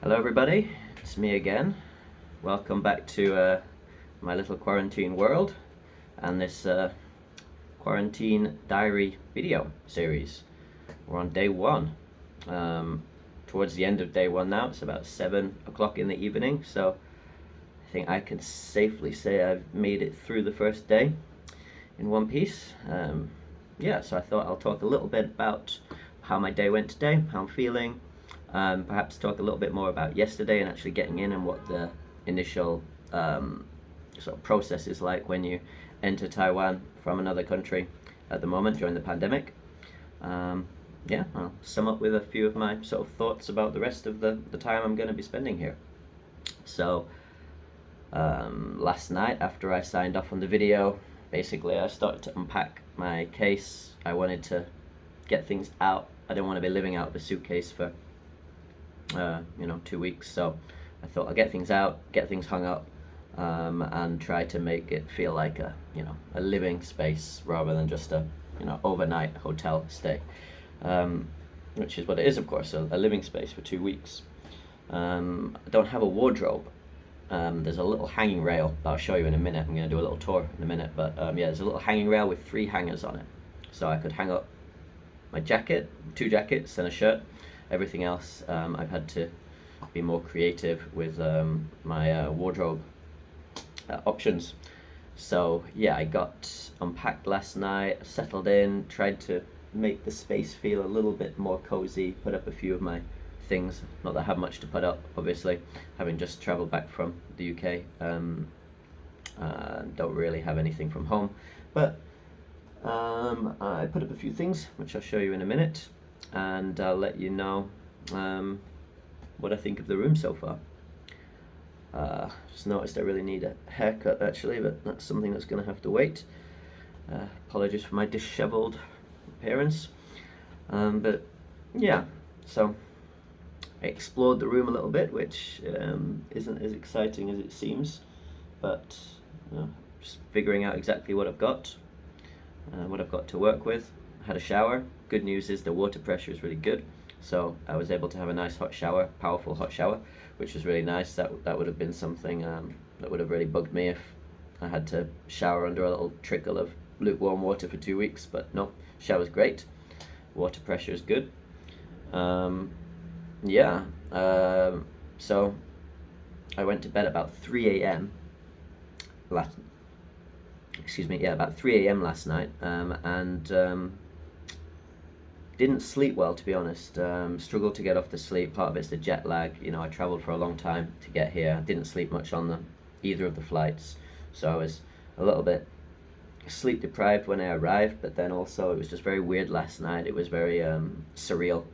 Hello everybody, it's me again. Welcome back to my little quarantine world and this quarantine diary video series. We're on day one. Towards the end of day one now, it's about 7 o'clock in the evening, so I think I can safely say I've made it through the first day in one piece. So I thought I'll talk a little bit about how my day went today, how I'm feeling, perhaps talk a little bit more about yesterday and actually getting in and what the initial sort of process is like when you enter Taiwan from another country at the moment during the pandemic. I'll sum up with a few of my sort of thoughts about the rest of the time I'm going to be spending here. So, last night after I signed off on the video, basically I started to unpack my case. I wanted to get things out. I didn't want to be living out of a suitcase for 2 weeks, so I thought I'll get things out, get things hung up, and try to make it feel like a living space rather than just a overnight hotel stay, which is what it is, of course, a living space for 2 weeks. I don't have a wardrobe. There's a little hanging rail that I'll show you in a minute. I'm going to do a little tour in a minute, but there's a little hanging rail with 3 hangers on it, so I could hang up my jacket, 2 jackets and a shirt. Everything else, I've had to be more creative with my wardrobe options. So yeah, I got unpacked last night, settled in, tried to make the space feel a little bit more cozy, put up a few of my things. Not that I have much to put up, obviously, having just travelled back from the UK. Don't really have anything from home, but I put up a few things, which I'll show you in a minute, and I'll let you know what I think of the room so far. Just noticed I really need a haircut actually, but that's something that's going to have to wait. Apologies for my dishevelled appearance. But yeah, so I explored the room a little bit, which isn't as exciting as it seems, but just figuring out exactly what I've got to work with. I had a shower. Good news is the water pressure is really good, so I was able to have a nice hot shower, powerful hot shower, which was really nice. That would have been something that would have really bugged me if I had to shower under a little trickle of lukewarm water for 2 weeks, but no, shower's great. Water pressure is good. So I went to bed about 3 a.m. About 3 a.m. last night, and didn't sleep well, to be honest. Struggled to get off to sleep. Part of it's the jet lag. I traveled for a long time to get here. Didn't sleep much on either of the flights, so I was a little bit sleep deprived when I arrived, but then also it was just very weird last night. It was very surreal,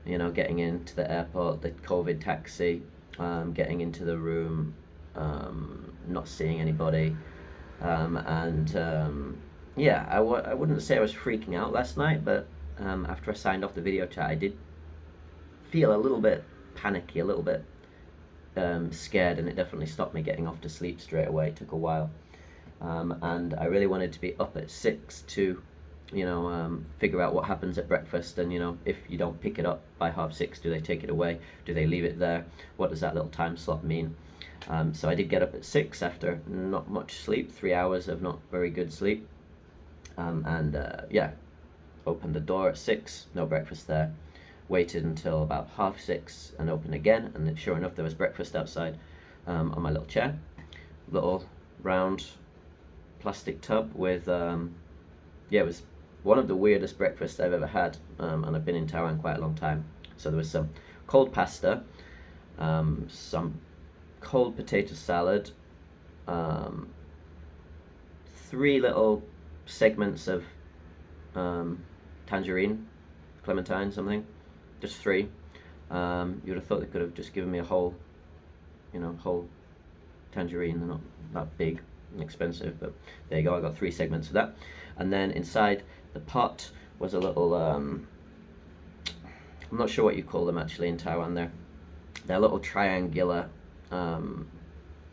getting into the airport, the COVID taxi, getting into the room, not seeing anybody, I wouldn't say I was freaking out last night, but after I signed off the video chat, I did feel a little bit panicky, a little bit scared, and it definitely stopped me getting off to sleep straight away. It took a while, and I really wanted to be up at 6 to figure out what happens at breakfast, and if you don't pick it up by 6:30, do they take it away, do they leave it there, what does that little time slot mean? So I did get up at 6 after not much sleep, 3 hours of not very good sleep, opened the door at 6, no breakfast there. Waited until about 6:30 and opened again, and then sure enough there was breakfast outside, on my little chair. Little round plastic tub with it was one of the weirdest breakfasts I've ever had, and I've been in Taiwan quite a long time. So there was some cold pasta, some cold potato salad, 3 little segments of tangerine, clementine, something, just 3. You would have thought they could have just given me a whole tangerine. They're not that big and expensive, but there you go. I got 3 segments of that, and then inside the pot was a little I'm not sure what you call them actually in Taiwan. They're little triangular,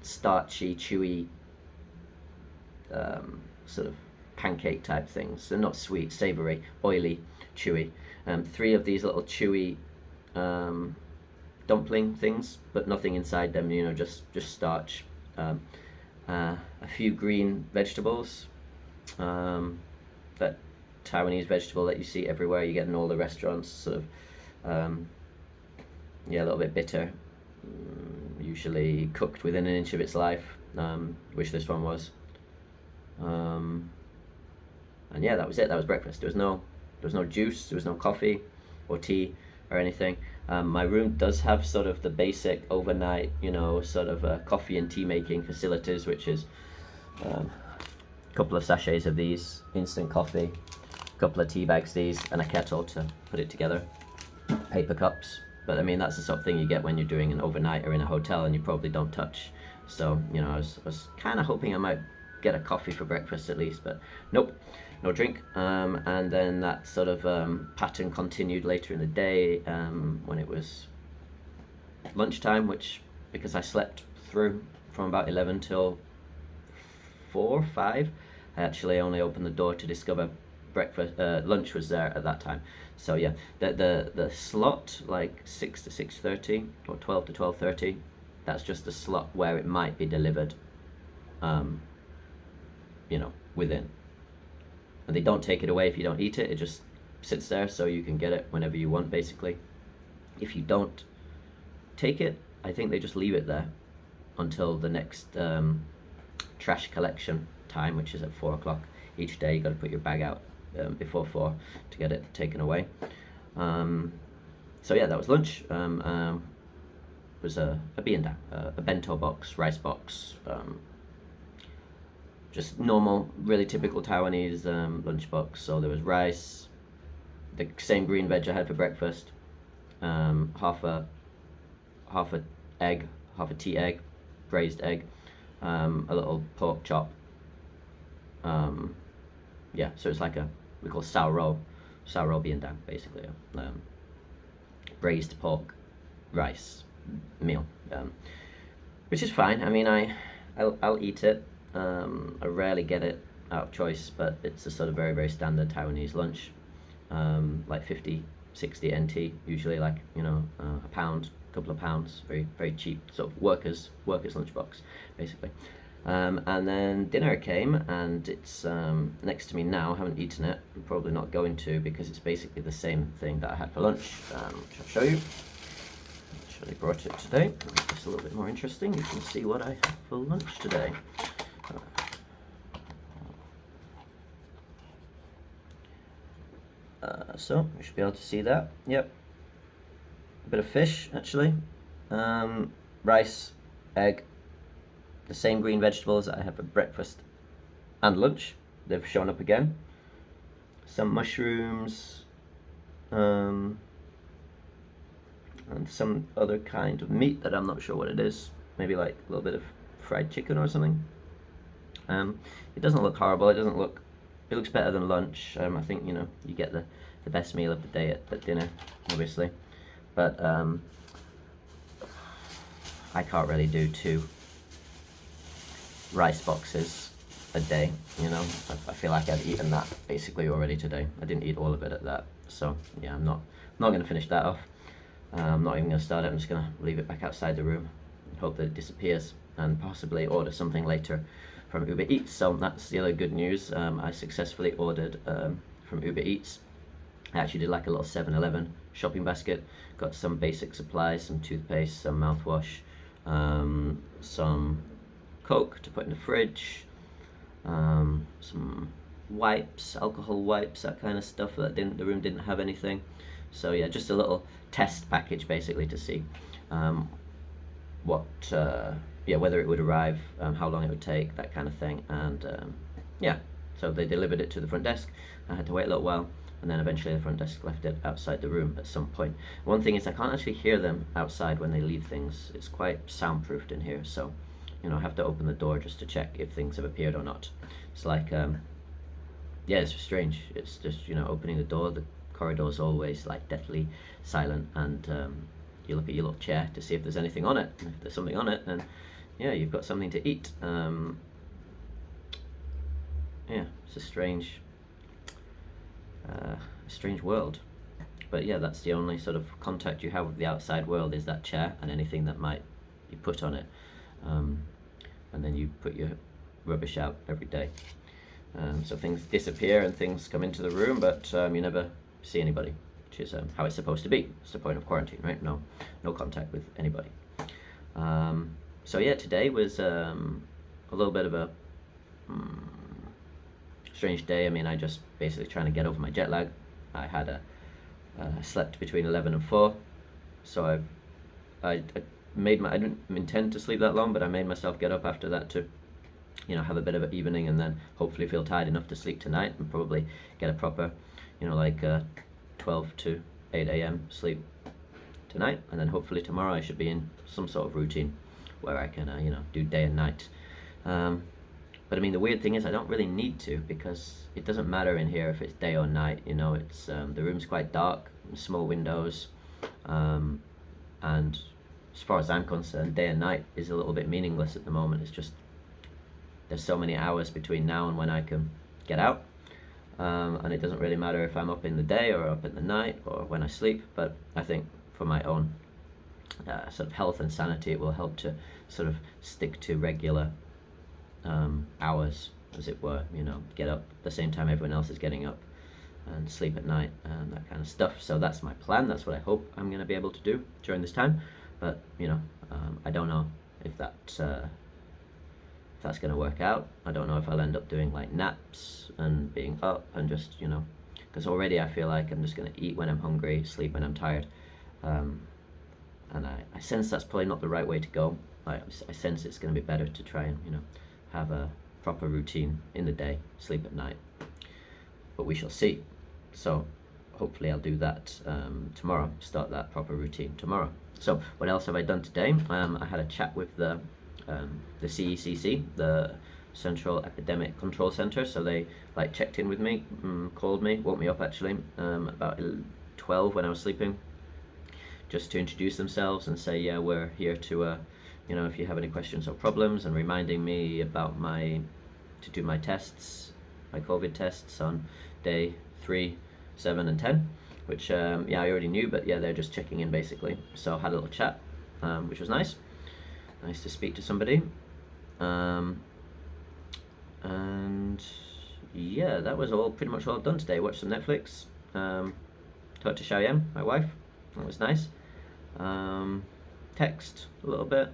starchy, chewy, sort of pancake type things. So not sweet, savory, oily, chewy. 3 of these little chewy dumpling things, but nothing inside them. You know, just starch. Um, a few green vegetables. That Taiwanese vegetable that you see everywhere. You get in all the restaurants. Sort of, yeah, a little bit bitter. Usually cooked within an inch of its life, which this one was. And yeah, that was it. That was breakfast. There was no juice. There was no coffee, or tea, or anything. My room does have sort of the basic overnight, you know, sort of coffee and tea making facilities, which is a couple of sachets of these instant coffee, a couple of tea bags these, and a kettle to put it together. Paper cups. But I mean, that's the sort of thing you get when you're doing an overnight or in a hotel and you probably don't touch. So, you know, I was kind of hoping I might get a coffee for breakfast at least, but nope, no drink. And then that sort of pattern continued later in the day when it was lunchtime, which, because I slept through from about 11 till 4, 5, I actually only opened the door to discover lunch was there at that time. So yeah, the slot, like 6 to 6:30 or 12 to 12:30, that's just the slot where it might be delivered, you know, within. And they don't take it away if you don't eat it. It just sits there, so you can get it whenever you want, basically. If you don't take it, I think they just leave it there until the next trash collection time, which is at 4 o'clock each day. You got to put your bag out before 4 to get it taken away. So yeah, that was lunch. It was a a bento box, rice box, just normal, really typical Taiwanese lunch box. So there was rice, the same green veg I had for breakfast, half a egg, half a tea egg, braised egg, a little pork chop. Yeah, so it's like we call sao rou biendang, basically. Braised pork rice meal, which is fine. I mean, I'll eat it. I rarely get it out of choice, but it's a sort of very, very standard Taiwanese lunch, like 50, 60 NT, usually, like, you know, a pound, a couple of pounds, very, very cheap, sort of workers lunchbox, basically. And then dinner came, and it's next to me now. I haven't eaten it. I'm probably not going to, because it's basically the same thing that I had for lunch, which I'll show you. Actually brought it today. It's a little bit more interesting. You can see what I had for lunch today. So you should be able to see that. Yep. A bit of fish, actually. Rice, egg, the same green vegetables that I had for breakfast and lunch. They've shown up again. Some mushrooms, and some other kind of meat that I'm not sure what it is. Maybe like a little bit of fried chicken or something. It doesn't look horrible. It looks better than lunch. I think, you know, you get the best meal of the day at dinner, obviously. But I can't really do 2 rice boxes a day, you know. I feel like I've eaten that basically already today. I didn't eat all of it at that, so yeah, I'm not going to finish that off. I'm not even going to start it. I'm just going to leave it back outside the room and hope that it disappears, and possibly order something later from Uber Eats. So that's the other good news. I successfully ordered from Uber Eats. I actually did like a little 7-Eleven shopping basket. Got some basic supplies, some toothpaste, some mouthwash, some Coke to put in the fridge, some wipes, alcohol wipes, that kind of stuff. The room didn't have anything. So yeah, just a little test package basically to see whether it would arrive, how long it would take, that kind of thing. And yeah, so they delivered it to the front desk. I had to wait a little while, and then eventually the front desk left it outside the room at some point. One thing is I can't actually hear them outside when they leave things. It's quite soundproofed in here, so you know, I have to open the door just to check if things have appeared or not. It's like, yeah, it's strange. It's just, you know, opening the door, the corridor's always like deathly silent, and you look at your little chair to see if there's anything on it. And if there's something on it, then yeah, you've got something to eat. Yeah, it's a strange world. But yeah, that's the only sort of contact you have with the outside world, is that chair and anything that might be put on it. And then you put your rubbish out every day. So things disappear and things come into the room, but you never see anybody, which is how it's supposed to be. It's the point of quarantine, right? No contact with anybody. So yeah, today was a little bit of a strange day. I mean, I just basically trying to get over my jet lag. I had slept between 11 and 4, so I didn't intend to sleep that long, but I made myself get up after that to, have a bit of an evening, and then hopefully feel tired enough to sleep tonight and probably get a proper, like 12 to 8 a.m. sleep tonight, and then hopefully tomorrow I should be in some sort of routine where I can, do day and night. But I mean, the weird thing is I don't really need to, because it doesn't matter in here if it's day or night. It's the room's quite dark, small windows, and as far as I'm concerned, day and night is a little bit meaningless at the moment. It's just there's so many hours between now and when I can get out, and it doesn't really matter if I'm up in the day or up in the night or when I sleep. But I think for my own sort of health and sanity, it will help to sort of stick to regular hours, as it were. Get up the same time everyone else is getting up, and sleep at night, and that kind of stuff. So that's my plan. That's what I hope I'm going to be able to do during this time. But I don't know if that's going to work out. I don't know if I'll end up doing like naps and being up and just because already I feel like I'm just going to eat when I'm hungry, sleep when I'm tired, and I sense that's probably not the right way to go. I sense it's going to be better to try and have a proper routine in the day, sleep at night. But we shall see. So hopefully I'll do that tomorrow, start that proper routine tomorrow. So what else have I done today? I had a chat with the CECC, the Central Epidemic Control Center. So they checked in with me, called me, woke me up actually about 12 when I was sleeping, just to introduce themselves and say, yeah, we're here to if you have any questions or problems, and reminding me about to do my tests, my COVID tests on day 3, 7 and 10, which I already knew, but yeah, they're just checking in basically. So I had a little chat, which was nice to speak to somebody, and yeah, that was pretty much all I've done today. Watched some Netflix, talked to Xiaoyan, my wife, that was nice, text a little bit,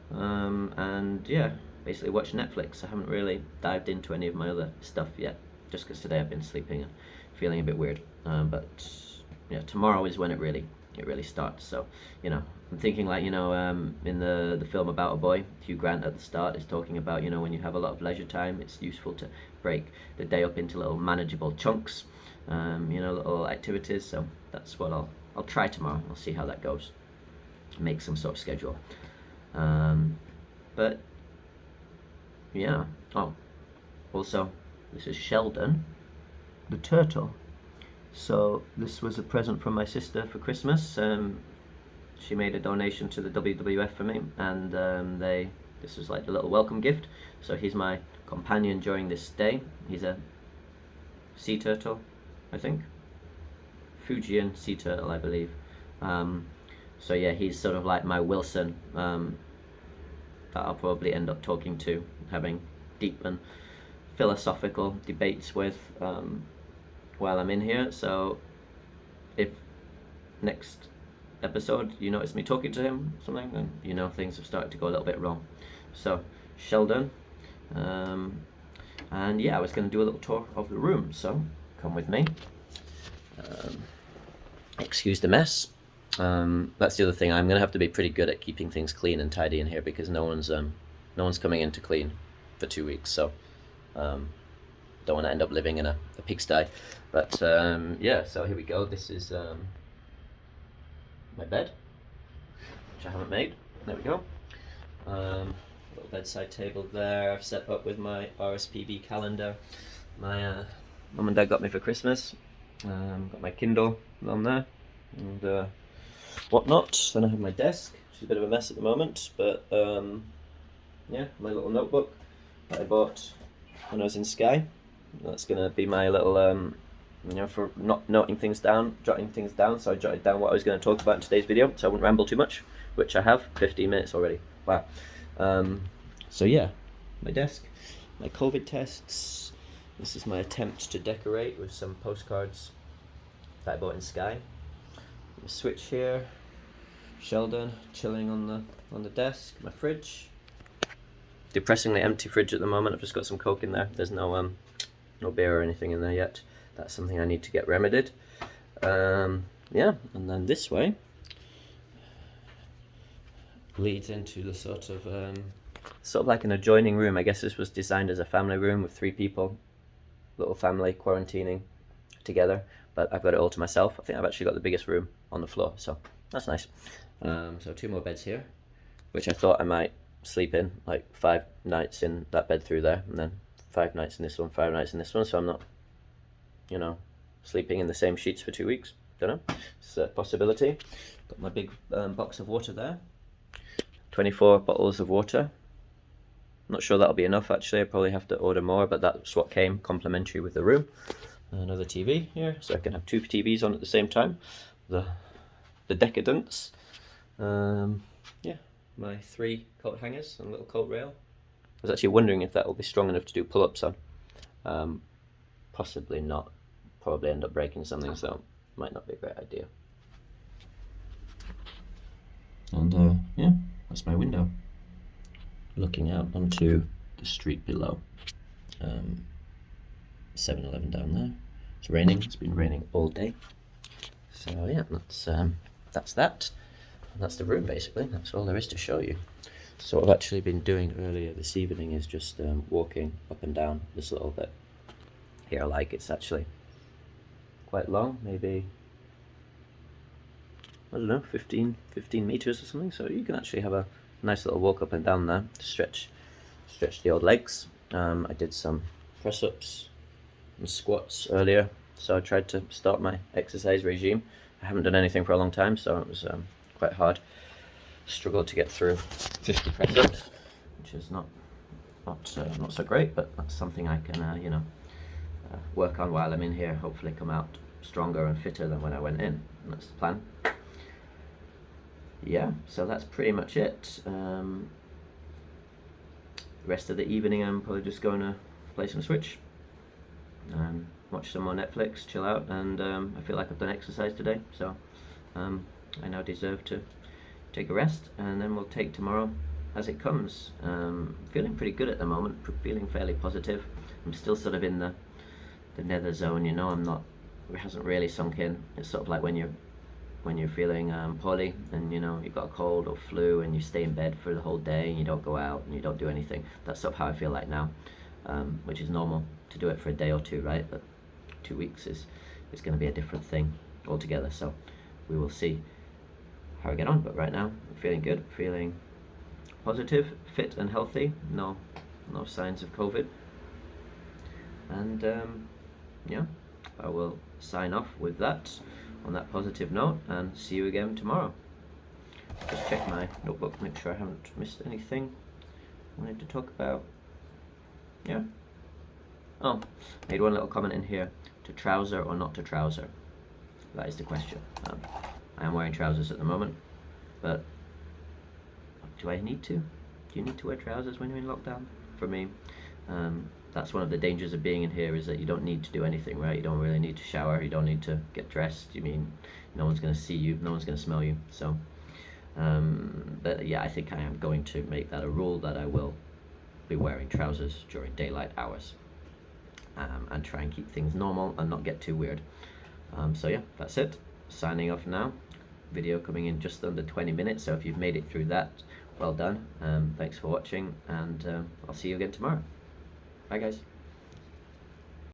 and yeah, basically watched Netflix. I haven't really dived into any of my other stuff yet, just because today I've been sleeping and feeling a bit weird, but yeah, tomorrow is when it really starts. So I'm thinking in the film About a Boy, Hugh Grant at the start is talking about when you have a lot of leisure time, it's useful to break the day up into little manageable chunks, little activities. So that's what I'll try tomorrow. I'll see how that goes, make some sort of schedule. But yeah, also this is Sheldon the turtle. So this was a present from my sister for Christmas. She made a donation to the WWF for me, and this was like the little welcome gift. So he's my companion during this stay. He's a sea turtle, I think, Fujian sea turtle, I believe. So yeah, he's sort of like my Wilson, that I'll probably end up talking to, having deep and philosophical debates with while I'm in here. So if next episode you notice me talking to him or something, then things have started to go a little bit wrong. So Sheldon, and yeah, I was going to do a little tour of the room, so come with me. Excuse the mess. That's the other thing. I'm going to have to be pretty good at keeping things clean and tidy in here, because no one's coming in to clean for 2 weeks. So don't want to end up living in a pigsty. But yeah, so here we go. This is my bed, which I haven't made. There we go. Little bedside table there. I've set up with my RSPB calendar. My mum and dad got me for Christmas. Got my Kindle on there and whatnot. Then I have my desk, which is a bit of a mess at the moment, but yeah, my little notebook that I bought when I was in Skye. That's going to be my little you know, for not jotting things down. So I jotted down what I was going to talk about in today's video, so I wouldn't ramble too much, which I have. 15 minutes already. Wow. So yeah, my desk, my COVID tests. This is my attempt to decorate with some postcards that I bought in Sky. The switch here. Sheldon chilling on the desk. My fridge. Depressingly empty fridge at the moment. I've just got some Coke in there. There's no beer or anything in there yet. That's something I need to get remedied. Yeah, and then this way leads into the sort of like an adjoining room. I guess this was designed as a family room with 3 people, little family quarantining together. But I've got it all to myself. I think I've actually got the biggest room on the floor, so that's nice. So 2 more beds here, which I thought I might sleep in, like 5 nights in that bed through there, and then 5 nights in this one, 5 nights in this one, so I'm not, you know, sleeping in the same sheets for 2 weeks. Don't know. It's a possibility. Got my big box of water there. 24 bottles of water. Not sure that'll be enough actually. I probably have to order more, but that's what came complimentary with the room. Another TV here, so I can have 2 TVs on at the same time. The decadence. Yeah, my 3 coat hangers and a little coat rail. I was actually wondering if that will be strong enough to do pull-ups on. Possibly not. Probably end up breaking something, so might not be a great idea. And yeah, that's my window, looking out onto the street below. 7-Eleven down there. It's raining. It's been raining all day. So yeah, that's that. And that's the room basically. That's all there is to show you. So what I've actually been doing earlier this evening is just walking up and down this little bit here. Like, it's actually quite long, maybe, I don't know, 15 meters or something. So you can actually have a nice little walk up and down there to stretch the old legs. I did some press-ups and squats earlier, so I tried to start my exercise regime. I haven't done anything for a long time, so it was quite hard. Struggled to get through 50 press-ups, which is not so great, but that's something I can you know, work on while I'm in here. Hopefully come out stronger and fitter than when I went in, and that's the plan. Yeah, so that's pretty much it. The rest of the evening I'm probably just going to play some Switch, watch some more Netflix, chill out, and I feel like I've done exercise today, so I now deserve to take a rest, and then we'll take tomorrow as it comes. Feeling pretty good at the moment, feeling fairly positive. I'm still sort of in the nether zone, you know. It hasn't really sunk in. It's sort of like when you're feeling poorly and, you know, you've got a cold or flu and you stay in bed for the whole day and you don't go out and you don't do anything. That's sort of how I feel like now, which is normal to do it for a day or 2, right? But 2 weeks is going to be a different thing altogether, so we will see how I get on. But right now I'm feeling good, feeling positive, fit and healthy. No signs of COVID. And yeah, I will sign off with that, on that positive note, and see you again tomorrow. Just check my notebook, make sure I haven't missed anything I wanted to talk about. Yeah. Oh, made one little comment in here: to trouser or not to trouser? That is the question. I am wearing trousers at the moment, but do I need to? Do you need to wear trousers when you're in lockdown? For me, that's one of the dangers of being in here, is that you don't need to do anything, right? You don't really need to shower, you don't need to get dressed. You mean, no one's going to see you, no one's going to smell you. So, but yeah, I think I am going to make that a rule, that I will be wearing trousers during daylight hours, and try and keep things normal and not get too weird. So yeah, that's it. Signing off now. Video coming in just under 20 minutes, so if you've made it through that, well done. Thanks for watching, and I'll see you again tomorrow. Bye guys.